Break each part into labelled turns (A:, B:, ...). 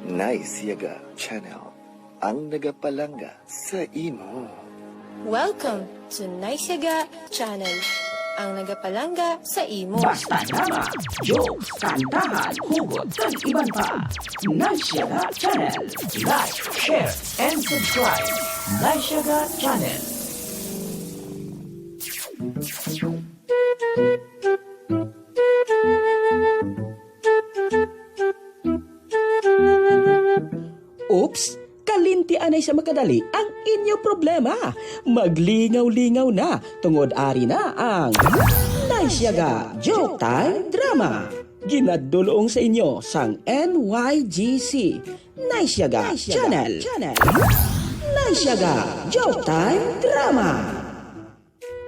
A: Nice Yaga Channel, ang nagapalanga sa imo.
B: Welcome to Naisyaga Channel, ang nagapalanga sa imo.
C: Basta drama, jokes, kantahan, hugot, kag iban pa. Naisyaga Channel. Like, share, and subscribe. Naisyaga Channel. Oops! Kalinti anay sa makadali ang inyo problema. Maglingaw-lingaw na, tungod ari na ang Naisyaga Joke Time Drama. Ginadulong sa inyo sang NYGC Naisyaga Channel. Naisyaga Joke Time Drama.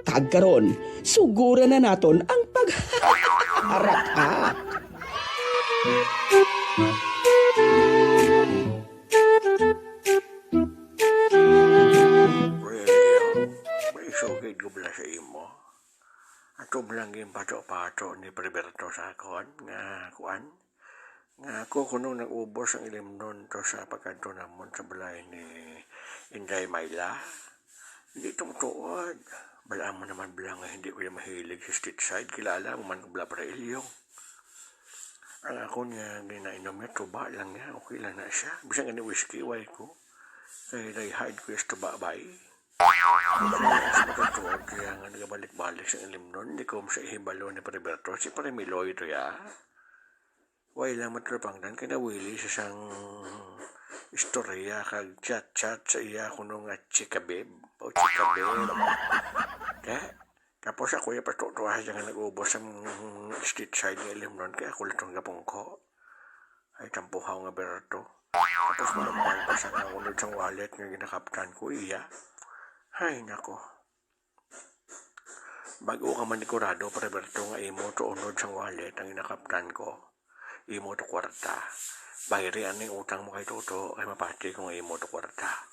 C: Kagkaron, sugura na naton ang pagharap.
D: May sugid ko bala sa imo. Ato lang yung pato-pato ni Priberto sa akon, nga kuan. Nga ako kuno nag-ubos ang ilimnon to sa pagkanto namon sa balay ni Inday Mayla. Hindi tumutuod. Balaan mo naman bilang nga hindi ko yung mahilig sa street side. Kilala mo man ko bala para ilyong. Ang ako niya ginainom niya, tuba lang niya. Okay lang na siya. Bisang nga ni whiskey, way ko. Kaya nai-hide ko yung tuba bay. Magkatuwag kaya nga nagabalik-balik sa ilim nun. Hindi ko sa ihibalo ni Priberto. Si Parimiloy ito ya. Way lang matrapangdan. Kaya nawili sa siyang istorya kag chat-chat sa iya kuno nga chikabib. O chikabib. Tapos ako yung patutuwa siya nga nag-ubos ang street side ng ilim nun. Kaya ako litong gapong ko. Ay tampuhaw nga Berto. Tapos maramang pa sa naunod sa wallet nga ginakaptan ko iya. Ay, nako. Bago ka manikurado, Priberto, nga imo to unod sa wallet ang inakaptan ko. Imo to kwarta. Bayarian ng utang mo kay Toto, ay mapati kung imo to kwarta.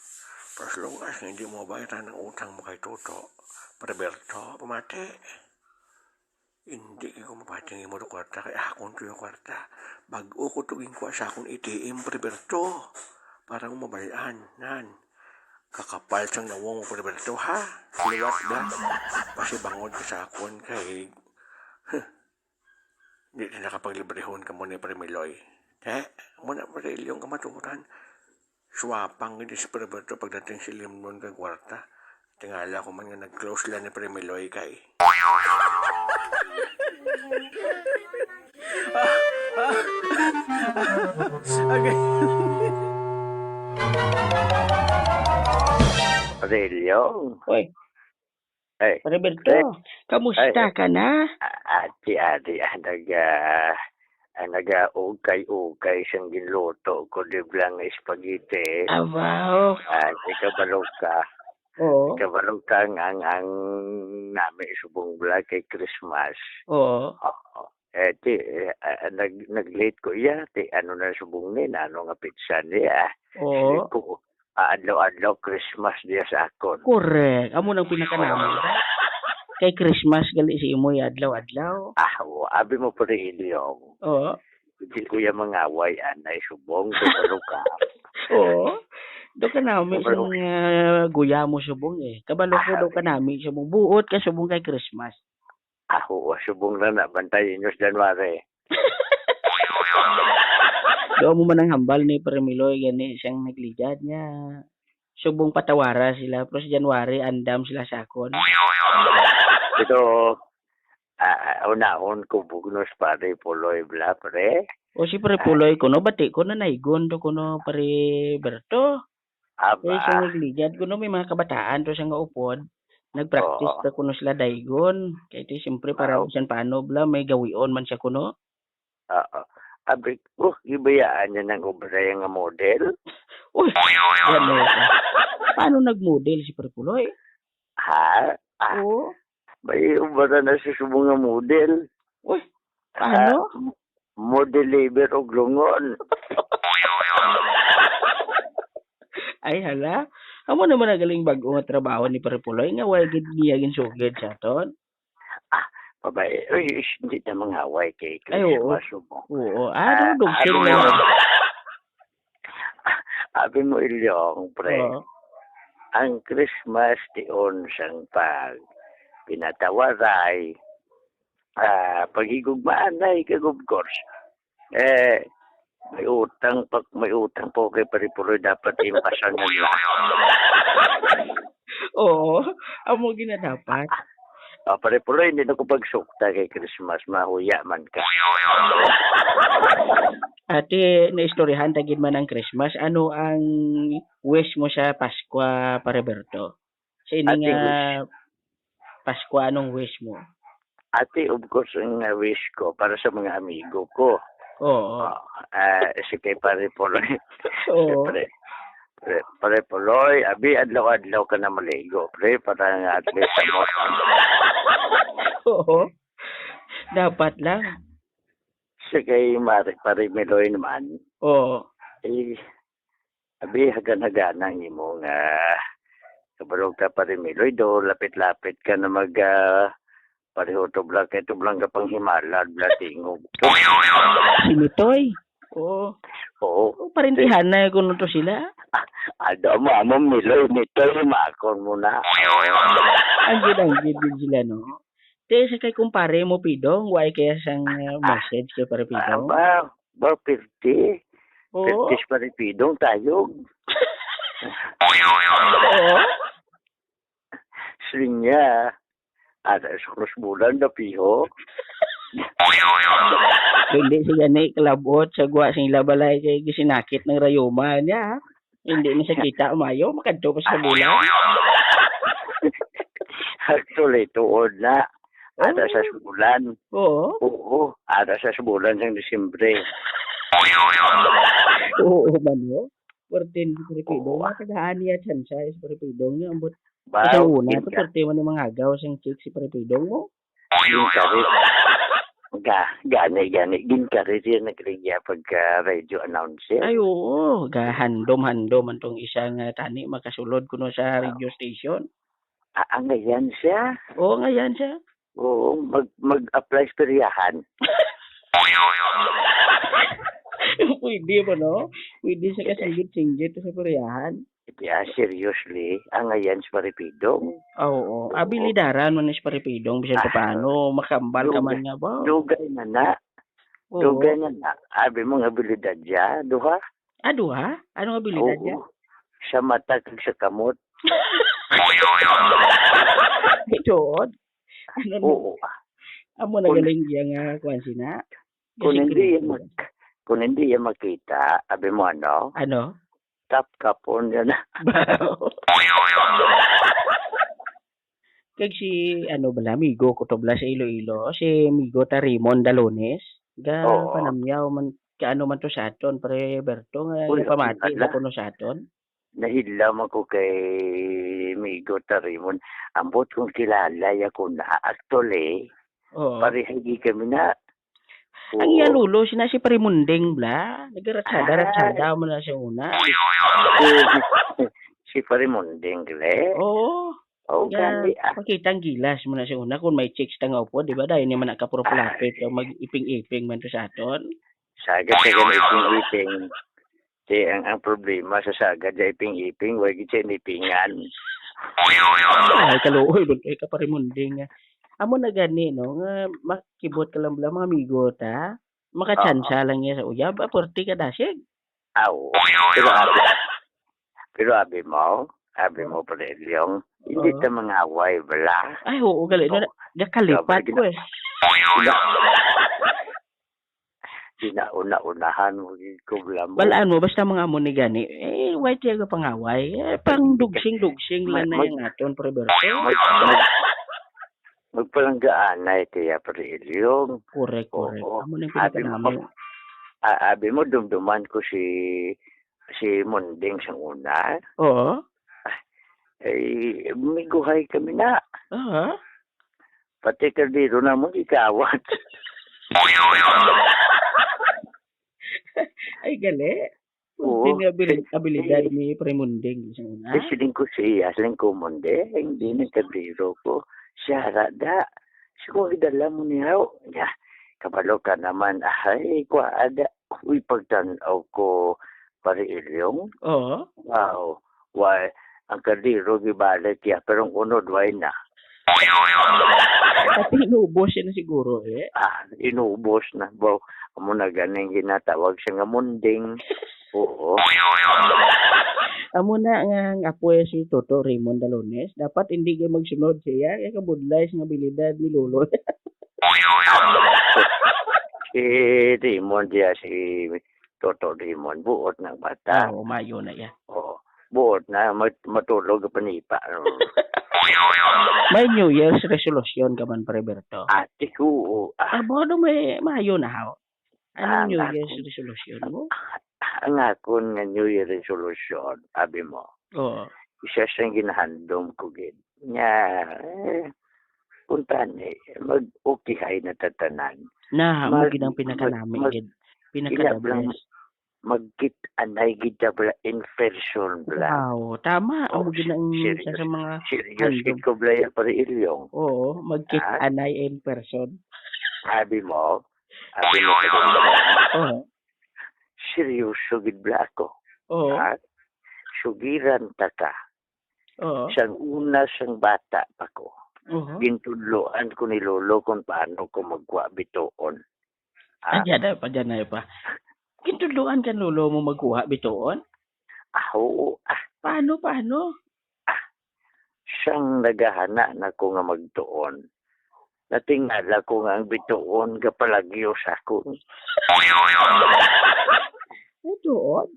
D: Pero as long as hindi mo bayaran ng utang mo kay Toto, Priberto, pamati. Hindi ko mapati ng imo to kwarta, kaya akong to yung kwarta. Bago ko tuging ko sa akong ATM, Priberto, para mo mabalaan, nan. Kakapal siyang nawong mo, Priberto, ha? Liwat ba? Kasi bangod ka sa akon kay... Hindi na nakapaglibrehon ka mo ni Primiloy. Muna Marilyo ang kamaturan. Swapang hindi si Priberto pagdating si Limnon kag kwarta. Tingala ko man nga nag-close lang ni Primiloy kay...
E: Okay.
D: Aurelio?
E: Hoy,
D: Ay,
E: Roberto, kamusta ka na?
D: ati-ati, naga-ukay-ukay siyang ginluto ko, di blang spaghetti.
E: Abaw.
D: Ikabalog ka.
E: Oo.
D: Ikabalog ka ang namin subong bula kay Christmas.
E: Oo.
D: Oo. Nag-late ko iya, ano na subong ni, ano nga pizza niya.
E: Oo.
D: Ko, adlaw-adlaw Christmas diya sa akon.
E: Correct. Amo nang pinakanaman. Kay Christmas gali si imo adlaw-adlaw.
D: Abi mo pa rin yung.
E: Oo.
D: Hindi ko yung mga away, anay subong, dumalo ka.
E: Oo. Do ka namin sa mga guya mo subong eh. Kabalo ko daw ka namin subong. Buot ka subong kay Christmas.
D: Subong na nabantayin nyo sa January.
E: Do mo man ang hambal ni Premiloy gani siyang nagligad niya. Subong patawara sila pero sa January andam sila sakon.
D: Ito, unahon ko bugnos pare puloy bla pre.
E: O si Prepuloy kuno bati ko na naigon to kuno pare Berto. Kaya siya nagligad kuno may mga kabataan to siya nga upod. Nagpractice ta kuno sila daigon. Kaya ito siyempre para usan paano bla may gawion man siya kuno.
D: Abrik, gibayaan niya ng obray nga model.
E: Uy, ano ka? Paano nag-model si Prepuloy?
D: Ha?
E: Oo.
D: May ubara na si subong nga model.
E: Uy, paano?
D: Model labor o glungon.
E: Ay hala, amo naman nagaling bago nga trabaho ni Prepuloy nga way gid niya ginsugid sa ton.
D: Babae, hindi na mga away kay
E: Ay, oo.
D: Christmas mo.
E: Oo. Dudog sila.
F: Abi mo ilyong, pre.
E: Oo.
F: Ang Christmas tiyon siyang pag pinatawaray, paghigugmaan na of course. May utang po kay paripuloy dapat impasan mo lang.
E: Oo. Amo ginadapat.
F: Paripuloy, hindi na ko pagsukta kay Christmas, mahuya man ka.
E: Ate, naistoryahan tagid man ang Christmas. Ano ang wish mo sa Pasko, Pariberto? Sa ini
F: Ate,
E: nga Pasko, anong wish mo?
F: Ate, of course, ang wish ko para sa mga amigo ko.
E: Oo.
F: Si kay Paripuloy.
E: Oo.
F: Paripuloy, abi, adlaw-adlaw ka na maligo, pre, para nga at least mo.
E: Oo. Dapat lang.
F: Si kay Parimeloy naman,
E: Oo.
F: abi, hagan-haganan mo nga, kabalog ka Parimeloy, do, lapit-lapit ka na pareho to blang, kaya to blang ka pang himalad, blatingog.
E: Sinitoy. Oo.
F: Oo.
E: Parintihan na kung to sila.
F: Ado mo, Miloy, nito'y makon mo na.
E: Ang din sila, no? Te, sa kay kumpare mo, Pidong, why kaya sang message kay para Pidong?
F: Pirti.
E: Oo.
F: Pirtis pa rin Pidong tayo.
E: Oo.
F: Slinya. Ada sulos bulan na piho.
E: Hindi siya ni kalabot sa guwa sing labalay kay gisinakit ng rayuma niya. Hindi na siya kita umayo, makadto pa sa bulan.
F: Actually, tuod na. Ada sa bulan.
E: Oo.
F: Oo. Ada sa bulan ng Disyembre.
E: Oo, mano. Portin si Peripidong. Nakagahan niya chance sa Peripidong niya. Ambot. Kasi
F: Baw,
E: una, ito portin mo ni mga agaw siyang cake si Peripidong mo.
F: ginkarit. Gani. Ginkarit yan nagligya pagka-radio announcer.
E: Ay, oo. Handom-handom ang tong isang tani makasulod kuno sa radio station.
F: Ang ngayon siya.
E: Oo, ngayon siya.
F: Oo, mag-apply sa periyahan.
E: Pwede ba, no? Pwede siya kasinggit-singgit sa pariyahan.
F: Yeah, seriously, ang ngayon sa Paripidong.
E: Oo. Abilidaran man sa Paripidong. Bisan pa paano, makambal ka man nga ba?
F: Dugay na na.
E: Oo.
F: Dugay na na. Abi mong abilidad niya, duha?
E: Ha? Anong abilidad niya?
F: Sa mata kag sa kamot.
E: Ito, ano na?
F: Oo.
E: Amo na galing niya nga kuwan sina.
F: Kung hindi yan makita, abi mo ano?
E: Ano?
F: Tap kapon yan.
E: Kag si ano bala Migo ko to bala sa Iloilo, si Migo ta Raymond Dalones. Panamyaw man kaano man to sa aton pre Berto nga pamati na kuno sa aton.
F: Nahilam ako kay Migo Tarimon. Ambot kong kilala ako na actually.
E: Oo.
F: Parehagi kami na.
E: Ang yalulo sina si Parimunding bla. Nagaratsada mo na siya una.
F: Si Parimunding le.
E: Oo.
F: Gani.
E: Pakitang gilas mo na siya una kung may chicks tanga upo, di ba? Dahil naman nakapurupulapit yung mag-iping-iping man to sa aton.
F: Sagad sa iping-iping. Ang problema sa sagad sa iping-iping, wag siya inipingan.
E: Ay, kaluoy, bultoy ka Parimunding. Amo na gani, no? Nga makibot ka lang bala mga amigo ta. Makachansa lang niya sa uyab. Aporti ka dasig.
F: Aw. Pero abi mo Prelyong, hindi ta mga away bala.
E: Ay, oo, gali. Nakalipat ko eh.
F: Una-unahan mo ko bala mo.
E: Balaan mo, basta mga amo ni gani. White yaga pangaway. Pang dugsing-dugsing lang na yung aton, Preberto.
F: Magpalanggaan na itiya Prelyong.
E: Correct. Amo na yung pinagkanamin.
F: Abi mo, dumduman ko si Munding sa una.
E: Oo.
F: May guhay kami na.
E: Aha.
F: Pati kardiro na mo, ikawat.
E: Ay, gali.
F: Oo.
E: Hindi abilidad ni Premunding sa una.
F: Siling ko siya, siling ko Munding. Hindi na kardiro ko. Siya rada. Siguro dala mo niya. Kabalo ka naman. Ay, kwa ada. Uy, pagtanaw ko. pare ilyong.
E: Oo.
F: Wow. Why, ang kadiro gibalik ya, pero ang unod, why na?
E: At inubos siya na siguro eh.
F: Inubos na. Wow, amo na ganing ginatawag siya nga munding. Oo.
E: Amo na nga apo si Toto Raymond Dalones. Dapat hindi kayo magsunod siya. Kaya kabudlay sa abilidad ni Lolo.
F: Si Raymond ya, si Toto Raymond, buot ng bata.
E: Oo, mayo na yan.
F: Oo. Buot na, matulog ka panipa.
E: May New Year's resolution ka man, Preberto.
F: Ate ko,
E: Abo, may mayo na how? Anong New
F: Ang
E: Year's resolution mo?
F: ang akon nga New Year resolution, abi mo,
E: Oo.
F: isa siyang ginahandom ko gid. Nga, punta ni, mag-ukihay na tatanan.
E: Na, mo
F: Mag-
E: ginang pinakanami,
F: mag-
E: gid. Pinaka-the
F: Inablang,
E: best.
F: Magkit anay gid na bla infection bla.
E: Wow, tama.
F: Oh,
E: Amo ginang
F: serious.
E: isa sa mga
F: Serious
E: handom.
F: gid ko bla ya pare ilyong.
E: Oo, mag-kit
F: Ah?
E: anay in person.
F: Abi mo,
E: Oo.
F: seryoso gid bla ako.
E: Oo.
F: Ha? Sugiran ta ka.
E: Oo.
F: Siyang una siyang bata pa ko.
E: Oo.
F: Gintudloan ko ni Lolo kung paano ko magwa bitoon.
E: Dyan na pa. Kintuluan kan Lolo mo magkuha bitoon?
F: Oo,
E: Paano?
F: siyang nagahana na ko nga magtuon. Natingala ko nga ang bitoon kapalagyo sa ako.
E: Bitoon?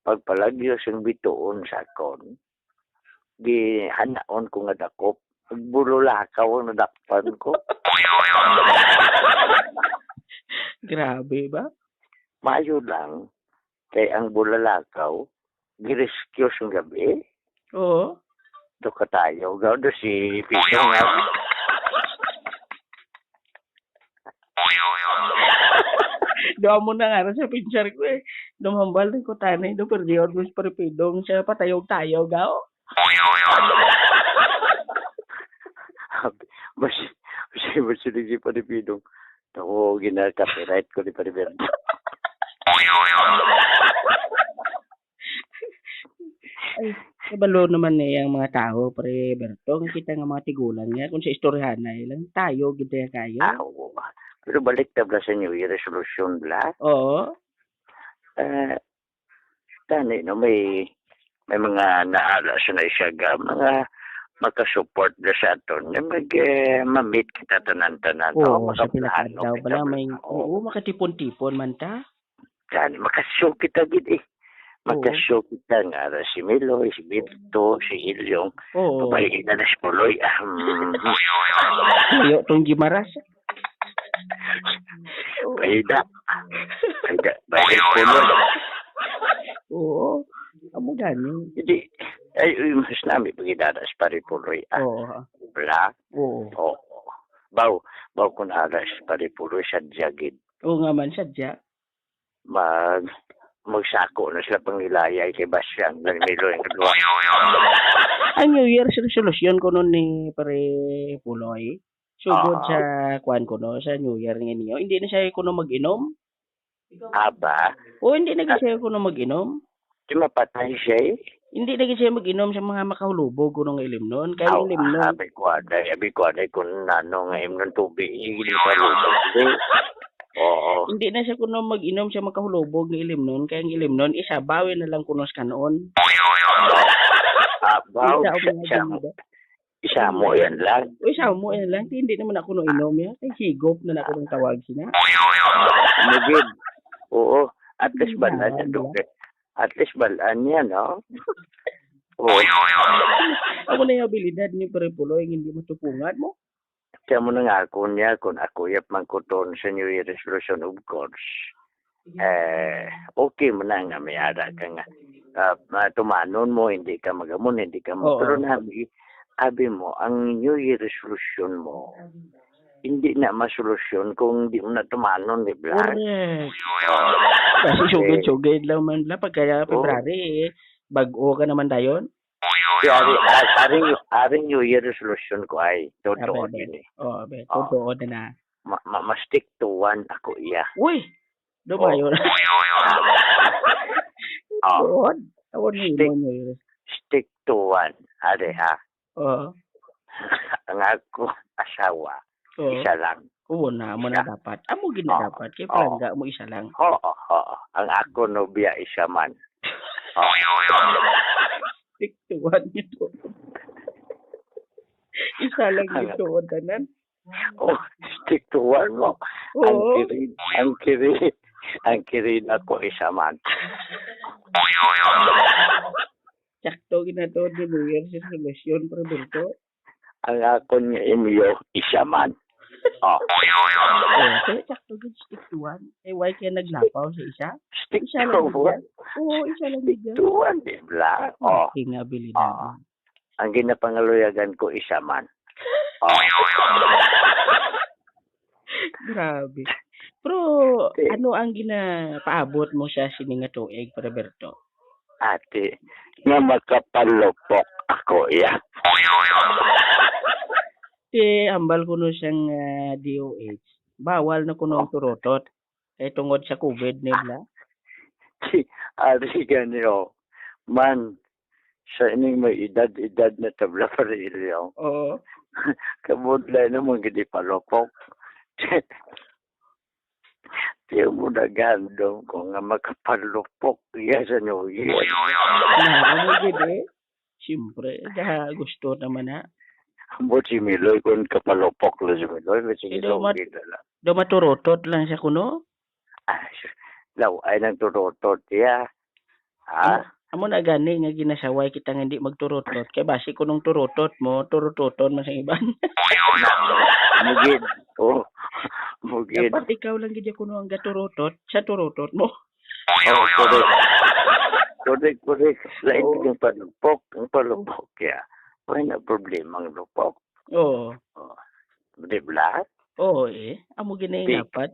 F: Pagpalagyo siyang bitoon sa akon, gihanaon ko nga dakop. Magbululakaw ang nadakpan ko.
E: Grabe ba?
F: Mayo lang. Kaya ang bulalakaw, girescue siyang gabi.
E: Oo.
F: Doka tayo. Gawdo si Pito nga.
E: Doon mo na nga sa pinchar ko eh. Dumambal din ko tanay do pero di ordos paripidong siya patayog-tayo gao.
F: Mas di pa ni Pidong. Ako, gina-copyright ko ni Pariberto.
E: Ay, kabalo naman eh ang mga tao pre Berto nga kita nga mga tigulang niya kung sa istoryahan na lang tayo gid kayo.
F: Oo. Pero balik na ba sa New Year resolution bla?
E: Oo.
F: Tani, no, may mga naala sa na siya ga, mga makasupport na sa aton. Mag-meet kita tanan-tanan.
E: Oo, sa pinakadaw
F: makaplano kita,
E: bala may
F: Oo.
E: makatipon-tipon man ta.
F: Tani, makashow kita gid eh. Makashow kita nga ra si Miloy, si Bito, si Ilyong.
E: Oo.
F: Papaligid na si Puloy.
E: Layo tong Gimaras.
F: Bayda. Puloy.
E: Oo. Amo gani.
F: Hindi, ay, mas namin pagkitaras pa rin Puloy.
E: Oo.
F: Black.
E: Oo.
F: Oo. Baw ko na alas pa rin Puloy sa Jagid.
E: Oo nga man sadya.
F: Magsako na sila pangnilayay kay Basyang ng Miloy ng Luwa.
E: Ang New Year's resolution ko noon ni pare Puloy. Sugod
F: Oo.
E: sa kwan ko no sa New Year nga niyo. Hindi na siya kuno mag-inom.
F: Aba,
E: O hindi na siya kuno mag-inom.
F: di mapatay siya eh.
E: Hindi na siya mag-inom sa mga makahulubog kuno nga ilim noon. Kaya ilim noon.
F: Abi ko aday kung nano nga imnon tubig. Hindi pa lubog. Oo.
E: Hindi na siya kuno mag-inom sa makahulubog nga ilim noon. Kaya ang ilim noon isa bawi na lang kuno sa kanon.
F: Baw,
E: Isa mo.
F: isa mo yan lang.
E: O isa mo yan lang. Hindi naman ako no inom ya. Kay higop na ako ng tawag sina.
F: Mugid. Oo. At least balaan yan, Duke. At least balaan yan, no? Oo.
E: Ako na yung abilidad ni Pare Puloy hindi matupungan mo.
F: Kaya mo na nga ako niya, kung ako yap man ko ton sa New Year resolution, of course. Okay mo na nga, may ara ka nga. Tumanon mo, hindi ka magamon, hindi ka mo.
E: Oo.
F: Pero sabi mo, ang New Year resolution mo, hindi na masolusyon kung hindi mo na tumanon, di ba?
E: Correct. Kasi sugid-sugid lang man lang. Pagkaya February bago ka naman dayon.
F: Aring New Year resolution ko ay totoo
E: Abe.
F: yun eh.
E: Oo, abe. Totoo na na.
F: Ma-stick to one ako iya.
E: Uy! Dumayo na.
F: Oh,
E: Awon mo
F: Stick.
E: yun.
F: stick to one. Are ha?
E: Oo.
F: Ang ako asawa,
E: Oo.
F: isa lang.
E: Oo na, mo na dapat. Amo gina
F: Oo.
E: dapat. Kaya
F: Oo.
E: palangga mo isa lang.
F: Oo. Ang ako nobya isa man.
E: Stick to one ito. Isa lang ito o tanan.
F: Oh, stick to one mo.
E: Oo.
F: Ang kirin ako isa man.
E: Sakto ginatod ni New Year's resolution, Roberto.
F: Ang ako niya inyo isa man. Oh,
E: Kaya sakto gid stick to one. Why kaya naglapaw sa isa?
F: stick
E: Isa
F: to
E: lang
F: one.
E: gid. Oo, isa lang
F: Stick
E: gid.
F: to one, di ba? Oh,
E: Hingabilidad.
F: ang ginapangaluyagan ko isa man. Oh,
E: Grabe. Pero ano ang ginapaabot mo sa sininga tuig, Roberto?
F: ate, nga makapalupok ako, ya.
E: Ambal ko no siyang DOH. Bawal na kuno ang turotot. Kaya tungod sa COVID nila.
F: Ari ganyo, man, sa ining may edad na tabla pa rin yun.
E: Oo.
F: Kabudlay naman gini palupok. Tiyo mo na gandong ko nga makapalupok iya sa New Year.
E: Ano gid Siyempre, gusto naman na.
F: Ambot si Miloy kung kapalupok lo si Miloy. Sige,
E: Ito,
F: so, gila lang.
E: Do maturotot lang siya kuno.
F: Law, ay nang turotot iya.
E: Amo na gani nga ginasaway kita nga hindi magturotot. Kaya basi ko nung turotot mo, turototon man sa iban.
F: Mugid. Oh, mugid.
E: Dapat ikaw lang gid kuno ang gaturotot, sa turotot mo.
F: Oh, correct. Lain yung palupok. Ang palupok, ya. Wala na problema ang lupok.
E: Oo.
F: Oh. Di ba?
E: Oo amo ginay
F: Di-
E: dapat.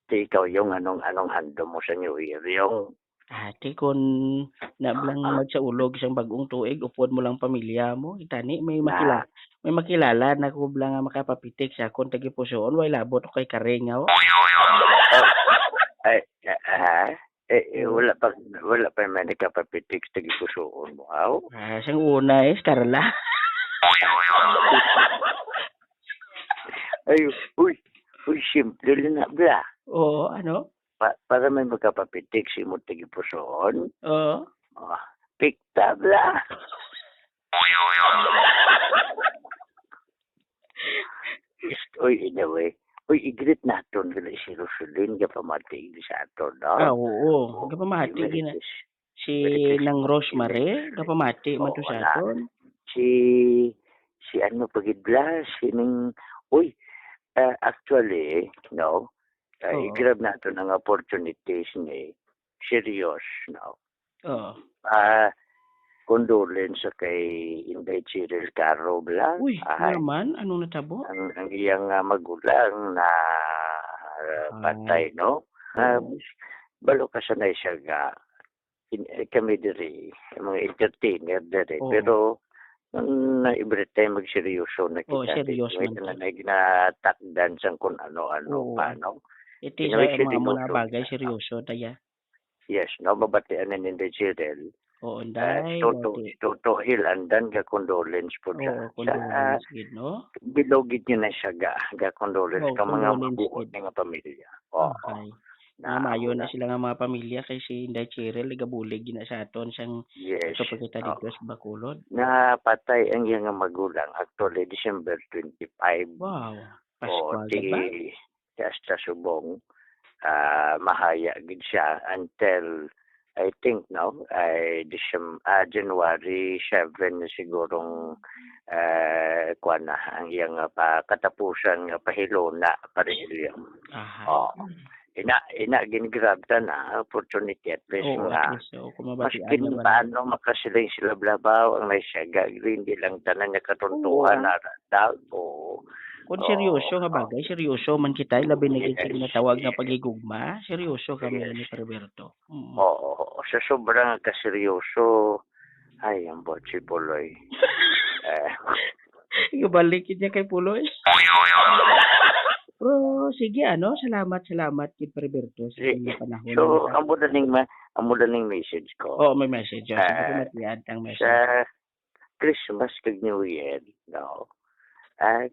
F: Di ikaw yung anong hando mo sa New Year. Yung,
E: Ate kon nablang magsaulog isang bagong tuig, upod mo lang pamilya mo. Itani may makilala na ko blang nga makapapitik sa akong tagipusoon, way labot kay karengaw.
F: wala pa man nakapapitik sa gipusoon mo. Aw?
E: Siyang una Starla.
F: Ay, uy, simple lang na bla.
E: Oo, ano?
F: Para may magkapapitik si mo tagipusoon.
E: Oo.
F: Oh, pikta bla. Uy, anyway. Uy, igrit naton kala si Rosalyn ka pamatig sa aton, no?
E: Oo. Gapamati gina. Si nang Rosemary, gapamati man to sa aton.
F: Si ano pagidla, sining, actually, no,
E: Oo.
F: i-grab natin ang opportunities ni serious, no.
E: Oo.
F: Condolence sa kay Inday Cyril Caro bla.
E: Uy, naman anong natabo?
F: Ang iyang magulang na patay, no. Balo ka sanay siya nga kami diri mga entertainer diri,
E: Oo.
F: pero na every time magseryoso na kita.
E: Oo, seryoso
F: May
E: man
F: na ginatakdan sang kung ano-ano
E: Oo.
F: pa, no.
E: Ito
F: Inaway
E: sa
F: siya
E: mga
F: dinuso.
E: bagay seryoso taya.
F: Yes, no, babatian na Inday Cyril.
E: Oo, Day.
F: Toto hilandan ga condolence po
E: Oo,
F: sa
E: condolence gid no.
F: bilogid niya na siya ga condolence
E: Oo,
F: ka mga
E: condolence
F: mabuot
E: gid.
F: nga pamilya. Oo.
E: Okay. Mayo na sila nga mga pamilya kay si Inday Cheryl igabulig gina sa aton siyang
F: Yes.
E: ito pagkita
F: Oo.
E: dito sa Bacolod.
F: Napatay ang iyang magulang actually December 25.
E: Wow.
F: O
E: Pasko agad ba?
F: sa subong mahaya gid siya until I think no January 7 na sigurong kuan na ang iyang katapusan nga pahilona parehilyo.
E: Aha.
F: Ina ginigrab ta na opportunity at least
E: Oo,
F: nga
E: at least
F: maskin
E: kumabatian naman.
F: paano makasiling sila blabaw ang naisaga hindi lang tanan niya katuntuhan na daw o
E: Kung seryoso nga bagay, seryoso man kita labi na
F: Yes.
E: sa ginatawag nga pagigugma, seryoso kami ni Roberto.
F: Oo, sa sobrang kaseryoso ay ang botsi puloy.
E: Ibalik niya kay Puloy. Pero sige salamat kay Preberto sa
F: Si-
E: inyong panahon.
F: So, ang mudaling message ko.
E: Oo, may message. Sige,
F: Ah,
E: matiyad ang message.
F: Sa Christmas kag New Year, no?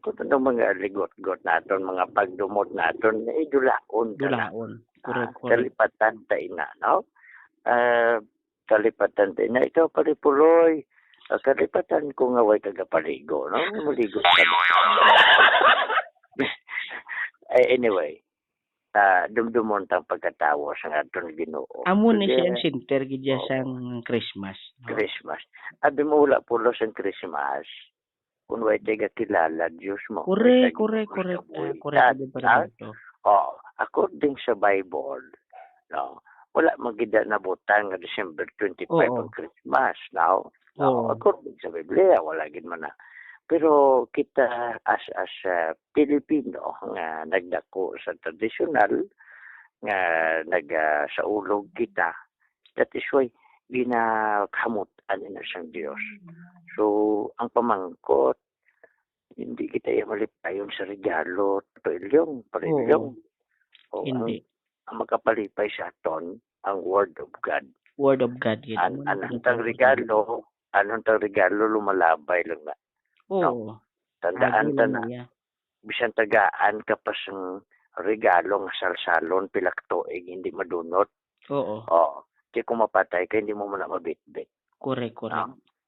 F: Kung ano mga ligot-got naton, mga pagdumot naton, dulaon.
E: Dulaon. Correct.
F: Kalipatan tayo na, no? Kalipatan tayo na. Ikaw, paripuloy. Kalipatan ko nga way kagapaligo, no? Maligo ka. Anyway, dumdumon tang pagkatawo sa aton Ginoo.
E: Amo ni
F: Kaya,
E: siyang center gidya sang Christmas.
F: Christmas. Abi mo wala pulo sa Christmas. Kung way tayo kilala, Diyos mo.
E: Correct.
F: That,
E: Di Preberto.
F: according sa Bible, no, wala magida na butang nga December 25
E: Oo.
F: ang Christmas, no?
E: Oo.
F: According sa Biblia, wala gid man na. Pero kita as Pilipino nga nagdako sa tradisyonal nga sa ulog kita, that is why ginakamutan na siyang Diyos. So, ang pamangkot, hindi kita malipayon sa regalo, parilyong. O,
E: Hindi.
F: ang makapalipay sa aton, ang Word of God.
E: Word of God gid.
F: Anong tang regalo lumalabay lang na.
E: Oo.
F: Tandaan
E: Agi
F: ta
E: lang
F: na,
E: niya.
F: bisan tagaan ka pa sa regalo nga salsalon, pilaktoig, hindi madunot.
E: Oo.
F: Kaya kung mapatay ka, hindi mo muna mabitbit.
E: Correct.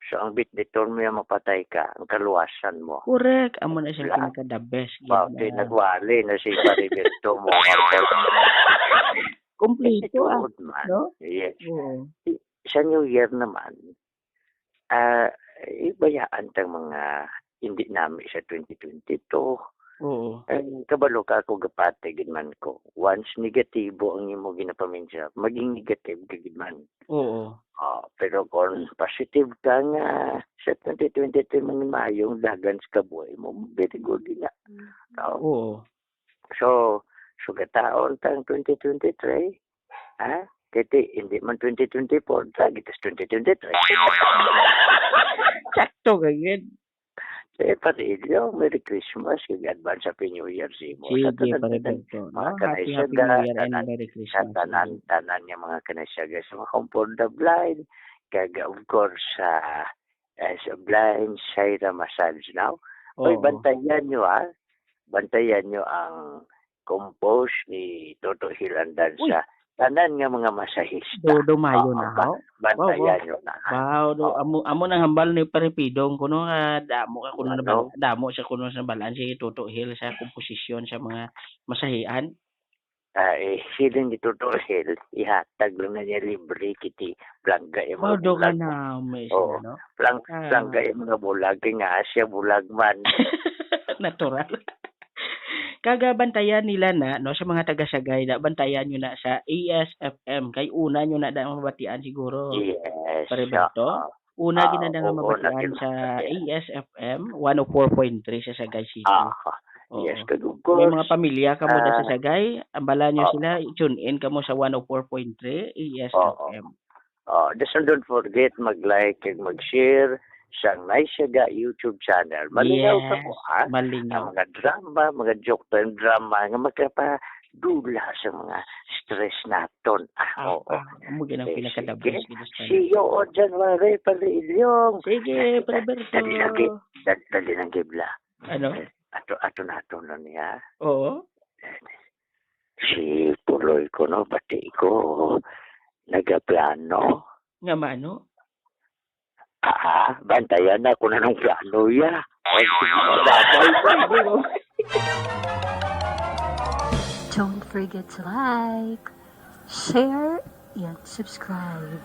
F: So, ang bitbiton mo yung mapatay ka, ang kaluwasan mo.
E: Correct. Amo na siya
F: Wala.
E: pinaka the best.
F: Bakit nagwali na si Pariberto mo.
E: Kompleto
F: Man.
E: no?
F: Yes.
E: Oo.
F: Sa New Year naman, ibayaan tang mga hindi namin sa 2022.
E: Oo.
F: Kabalo ka ako gapatigid man ko. Once negatibo ang imo ginapaminsa, maging negative kagid man.
E: Oo.
F: Pero kung positive ka nga sa 2023 mga mayong dagan sa kabuhay mo, very good na.
E: Oo.
F: So gataon tang 2023, kiti hindi man 2024, tagitas 2023.
E: Sakto kagid.
F: Parilyo, Merry Christmas, kag advance Happy New Year sa imo.
E: Sige, Preberto. Happy New Year and Merry
F: Sa
E: Christmas.
F: tanan yung mga kanasyaga sa mga comfortable blind, kag of course sa blind Shaira Massage now. Oy, bantayan nyo bantayan nyo ang compose ni Toto Hilandan sa tanan nga mga masahista.
E: Dumayo na ho.
F: Bantayan nyo na.
E: Wow, amo nang hambal ni Paripidong kuno nga damo ka kuno na damo sa kuno sa balan si Toto Hill sa komposisyon sa mga masahian.
F: Siling ni Toto Hill, ihatag lang na niya libre kiti Blanca yung mga
E: Wow, ka
F: bulag.
E: na may
F: Oo.
E: no.
F: Blanca yung mga bulag, kaya nga siya bulag man.
E: Natural. Kagabantayan nila na no sa mga taga-Sagay na bantayan nyo na sa ASFM kay una nyo na mabatian siguro.
F: Yes.
E: Pariberto. Una ginadang mabatian sa ASFM 104.3 sa Sagay City. Oo.
F: Yes, of
E: May
F: course.
E: mga pamilya kamo na sa Sagay, ambalan nyo sila, tune in kamo sa 104.3 ASFM.
F: Just don't forget mag-like and mag-share sa Naisyaga YouTube channel. Malinaw ka mo,
E: Malinaw.
F: Ang mga drama, mga joke time drama, nga magkapadula sa mga stress naton.
E: Amo ginang pinaka-the-best.
F: See you on January, Palilyong.
E: Sige, Preberto.
F: Dali ng gibla.
E: Ano?
F: Ato na niya.
E: Oo.
F: Si Puloy ko, no, pati ko, nagaplano.
E: Nga mano?
F: Bantayan na ko na ng plano ya.
G: Don't forget to like, share, and subscribe.